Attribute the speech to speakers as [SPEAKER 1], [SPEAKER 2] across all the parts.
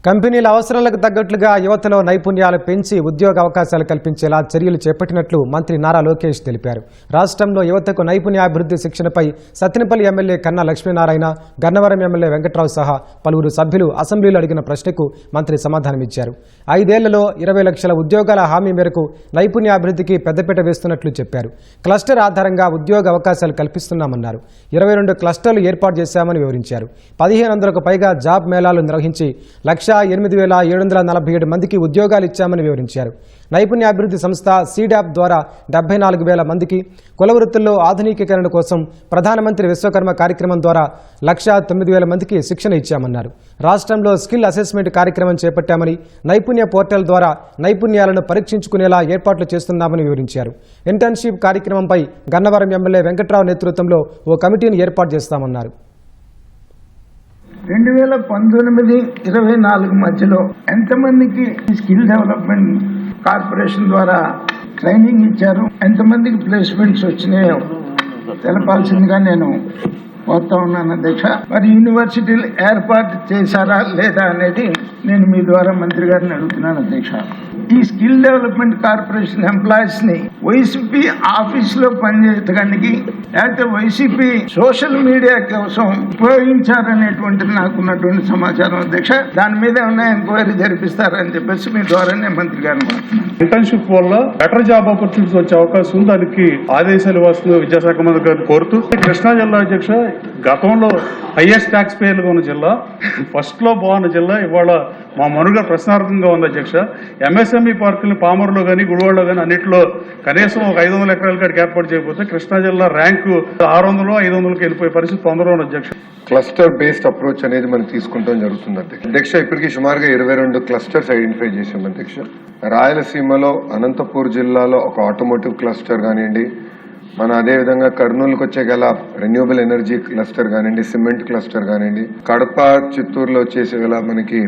[SPEAKER 1] కంపెనీల అవసరాలకు తగ్గట్లుగా యువతలో నైపుణ్యాలు పెంచి ఉద్యోగ అవకాశాలు కల్పించేలా చర్యలు చేపట్టినట్లు మంత్రి నారా లోకేష్ తెలిపారు. రాష్ట్రంలో యువతకు నైపుణ్యాభివృద్ధి శిక్షణపై సత్తెనపల్లి ఎమ్మెల్యే కన్నా లక్ష్మీనారాయణ, గన్నవరం ఎమ్మెల్యే వెంకట్రావు సహా పలువురు సభ్యులు అసెంబ్లీలో అడిగిన ప్రశ్నకు మంత్రి సమాధానమిచ్చారు. 5 ఏళ్లలో 20 లక్షల ఉద్యోగాల హామీ మేరకు నైపుణ్యాభివృద్ధికి పెద్దపీట వేస్తున్నట్లు చెప్పారు. క్లస్టర్ ఆధారంగా ఉద్యోగ అవకాశాలు కల్పిస్తున్నామన్నారు. 22 క్లస్టర్లు ఏర్పాటు చేశామని వివరించారు. 1500కు పైగా జాబ్ మేళాలు నిర్వహించి 1,08,747 మందికి ఉద్యోగాలు ఇచ్చామని వివరించారు. నైపుణ్యాభివృద్ధి సంస్థ సీడాప్ ద్వారా 74,000 మందికి, కుల వృత్తుల్లో ఆధునికీకరణ కోసం ప్రధానమంత్రి విశ్వకర్మ కార్యక్రమం ద్వారా 1,09,000 మందికి శిక్షణ ఇచ్చామన్నారు. రాష్ట్రంలో స్కిల్ అసెస్మెంట్ కార్యక్రమం చేపట్టామని, నైపుణ్య పోర్టల్ ద్వారా నైపుణ్యాలను పరీక్షించుకునేలా ఏర్పాట్లు చేస్తున్నామని వివరించారు. ఇంటర్న్షిప్ కార్యక్రమంపై గన్నవరం ఎమ్మెల్యే వెంకట్రావు నేతృత్వంలో ఓ కమిటీని ఏర్పాటు చేస్తామన్నారు.
[SPEAKER 2] 2019-24 మధ్యలో ఎంతమందికి స్కిల్ డెవలప్మెంట్ కార్పొరేషన్ ద్వారా ట్రైనింగ్ ఇచ్చారు, ఎంతమందికి ప్లేస్మెంట్స్ వచ్చినాయో తెలపాల్సిందిగా నేను కోరుతా ఉన్నాను అధ్యక్ష. మరి యూనివర్సిటీలు ఏర్పాటు చేశారా లేదా అనేది నేను మీ ద్వారా మంత్రి గారిని అడుగుతున్నాను అధ్యక్ష. ఈ స్కిల్ డెవలప్మెంట్ కార్పొరేషన్ ఎంప్లాయీస్ ని వైసీపీ ఆఫీస్ లో పనిచేయడానికి లేకపోతే వైసీపీ సోషల్ మీడియా కోసం ఉపయోగించారనేటువంటిది నాకున్నటువంటి సమాచారం అధ్యక్ష. దాని మీద ఏమైనా ఎంక్వైరీ జరిపిస్తారని చెప్పేసి మీ ద్వారా నేను మంత్రి గారిని కోరుతున్నాను.
[SPEAKER 3] ఇంటర్న్షిప్ వల్ల బెటర్ జాబ్ ఆపర్చునిటీస్ వచ్చే అవకాశం ఉంది. దానికి ఆదేశాలు వస్తుంది విద్యాశాఖ మంత్రి గారిని కోరుతూ. కృష్ణా జిల్లా అధ్యక్ష, గతంలో హైయెస్ట్ ట్యాక్స్ పేర్లుగా ఉన్న జిల్లా, ఫస్ట్ లో బాగున్న జిల్లా ఇవాళ మా మనుగడ ప్రశ్నార్థంగా ఉంది అధ్యక్ష. ఎంఎస్ఎంఈ పార్కులు పామరులో కానీ గుడివాడలో కానీ అన్నింటిలో కనీసం ఒక 500 ఎకరాల కాడికి ఏర్పాటు చేయకపోతే కృష్ణా జిల్లా ర్యాంకు 600-500కి వెళ్ళిపోయే పరిస్థితి తొందరగా ఉంది అధ్యక్ష.
[SPEAKER 4] క్లస్టర్ బేస్డ్ అప్రోచ్ అనేది మనం తీసుకుంటాం జరుగుతుంది అధ్యక్ష. ఇప్పటికీ సుమారుగా 22 క్లస్టర్స్ ఐడెంటిఫై చేసాం అధ్యక్ష. రాయలసీమలో అనంతపూర్ జిల్లాలో ఒక ఆటోమోటివ్ క్లస్టర్ కానివ్వండి, మన అదేవిధంగా కర్నూలుకు వచ్చే గల రెన్యూబుల్ ఎనర్జీ క్లస్టర్ కానివ్వండి, సిమెంట్ క్లస్టర్ కానివ్వండి, కడప చిత్తూరులో వచ్చేసే గల మనకి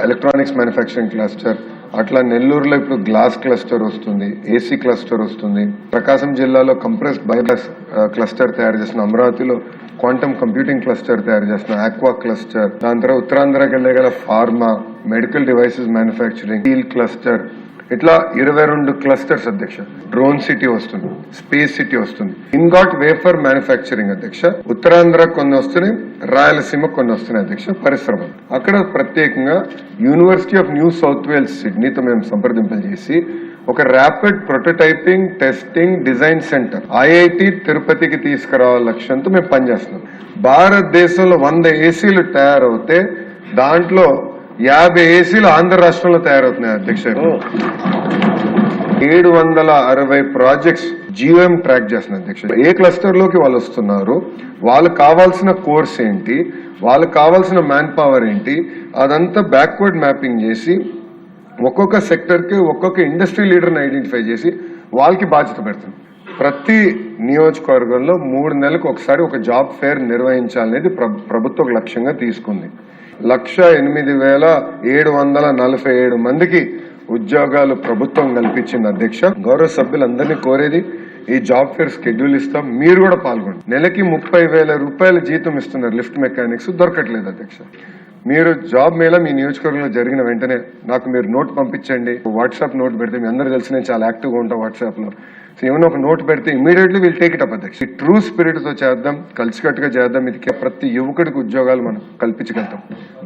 [SPEAKER 4] ఎలక్ట్రానిక్స్ మ్యానుఫ్యాక్చరింగ్ క్లస్టర్, అట్లా నెల్లూరులో ఇప్పుడు గ్లాస్ క్లస్టర్ వస్తుంది, ఏసీ క్లస్టర్ వస్తుంది. ప్రకాశం జిల్లాలో కంప్రెస్డ్ బయోగ్యాస్ క్లస్టర్ తయారు చేస్తున్నాం. అమరావతిలో క్వాంటమ్ కంప్యూటింగ్ క్లస్టర్ తయారు చేస్తున్నాం, ఆక్వా క్లస్టర్. దాని తర్వాత ఉత్తరాంధ్రకి వెళ్లే గల pharma, medical devices manufacturing, steel cluster, ఇట్లా 22 క్లస్టర్స్ అధ్యక్ష. డ్రోన్ సిటీ వస్తుంది, స్పేస్ సిటీ వస్తుంది, ఇన్గాట్ వేఫర్ మ్యానుఫ్యాక్చరింగ్ అధ్యక్ష. ఉత్తరాంధ్ర కొన్ని వస్తున్నాయి, రాయలసీమ కొన్ని వస్తున్నాయి అధ్యక్ష. పరిశ్రమలు అక్కడ ప్రత్యేకంగా university of new south wales సిడ్నీతో మేము సంప్రదింపులు చేసి ఒక rapid prototyping, testing, design centre IIT తిరుపతికి తీసుకురావాల లక్ష్యంతో మేము పనిచేస్తున్నాం. భారతదేశంలో 100 ఏసీలు తయారవుతే దాంట్లో 50 ఏసీలు ఆంధ్ర రాష్ట్రంలో తయారవుతున్నాయి అధ్యక్ష. 760 ప్రాజెక్ట్స్ జీఓఎం ట్రాక్ చేస్తున్నారు అధ్యక్ష. ఏ క్లస్టర్ లోకి వాళ్ళు వస్తున్నారు, వాళ్ళకి కావాల్సిన కోర్స్ ఏంటి, వాళ్ళకి కావాల్సిన మ్యాన్ పవర్ ఏంటి, అదంతా బ్యాక్వర్డ్ మ్యాపింగ్ చేసి ఒక్కొక్క సెక్టర్ కి ఒక్కొక్క ఇండస్ట్రీ లీడర్ని ఐడెంటిఫై చేసి వాళ్ళకి బాధ్యత పెడతాం. ప్రతి నియోజకవర్గంలో 3 నెలలకు ఒకసారి ఒక జాబ్ ఫేర్ నిర్వహించాలనేది ప్రభుత్వ లక్ష్యంగా తీసుకుంది. 1,08,747 మందికి ఉద్యోగాలు ప్రభుత్వం కల్పించింది అధ్యక్ష. గౌరవ సభ్యులందరినీ కోరేది, ఈ జాబ్ ఫేర్ షెడ్యూల్ ఇస్తాం, మీరు కూడా పాల్గొండి. నెలకి 30,000 రూపాయల జీతం ఇస్తున్నారు లిఫ్ట్ మెకానిక్స్, దొరకట్లేదు అధ్యక్ష. మీరు జాబ్ మేళ మీ నియోజకవర్గంలో జరిగిన వెంటనే నాకు మీరు నోట్ పంపించండి. వాట్సాప్ నోట్ పెడితే మీ అందరూ తెలిసి నేను చాలా యాక్టివ్గా ఉంటాను వాట్సాప్ లో. సో ఏమైనా ఒక నోట్ పెడితే immediately we'll take it up అధ్యక్ష. ఈ ట్రూ స్పిరిట్ తో చేద్దాం, కలిసికట్టుగా చేద్దాం. ఇది ప్రతి యువకుడికి ఉద్యోగాలు మనం కల్పించగలుగుతాం.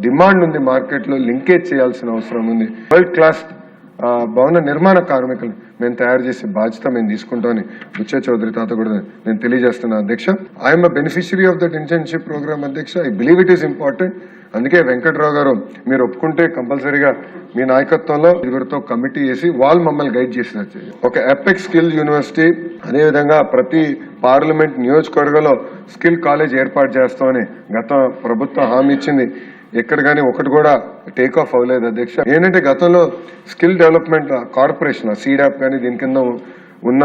[SPEAKER 4] డిమాండ్ ఉంది మార్కెట్ లో, లింకేజ్ చేయాల్సిన అవసరం ఉంది. వరల్డ్ క్లాస్ భవన నిర్మాణ కార్మికులు మేము తయారు చేసే బాధ్యత మేము తీసుకుంటామని బుచ్చ చౌదరి తాత కూడా నేను తెలియజేస్తున్నా అధ్యక్ష. I'm a beneficiary of that internship programme అధ్యక్ష. I believe it is important. అందుకే వెంకట్రావు గారు మీరు ఒప్పుకుంటే కంపల్సరీగా మీ నాయకత్వంలో ఇవరితో కమిటీ చేసి వాళ్ళు మమ్మల్ని గైడ్ చేసినట్టు ఒక ఎపెక్స్ స్కిల్ యూనివర్సిటీ, అదేవిధంగా ప్రతి పార్లమెంట్ నియోజకవర్గంలో స్కిల్ కాలేజ్ ఏర్పాటు చేస్తామని గత ప్రభుత్వం హామీ ఇచ్చింది. ఎక్కడ కానీ ఒకటి కూడా టేక్ ఆఫ్ అవ్వలేదు అధ్యక్ష. ఏంటంటే గతంలో స్కిల్ డెవలప్మెంట్ కార్పొరేషన్ సీడాప్ కానీ దీని కింద ఉన్న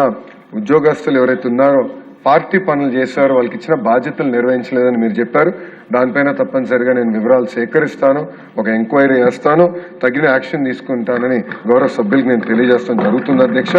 [SPEAKER 4] ఉద్యోగస్తులు ఎవరైతే ఉన్నారో పార్టీ పనులు చేశారో వాళ్ళకి ఇచ్చిన బాధ్యతలు నిర్వహించలేదని మీరు చెప్పారు. దానిపైన తప్పనిసరిగా నేను వివరాలు సేకరిస్తాను, ఒక ఎంక్వైరీ చేస్తాను, తగిన యాక్షన్ తీసుకుంటానని గౌరవ సభ్యులకు నేను తెలియజేస్తాను జరుగుతుంది అధ్యక్ష.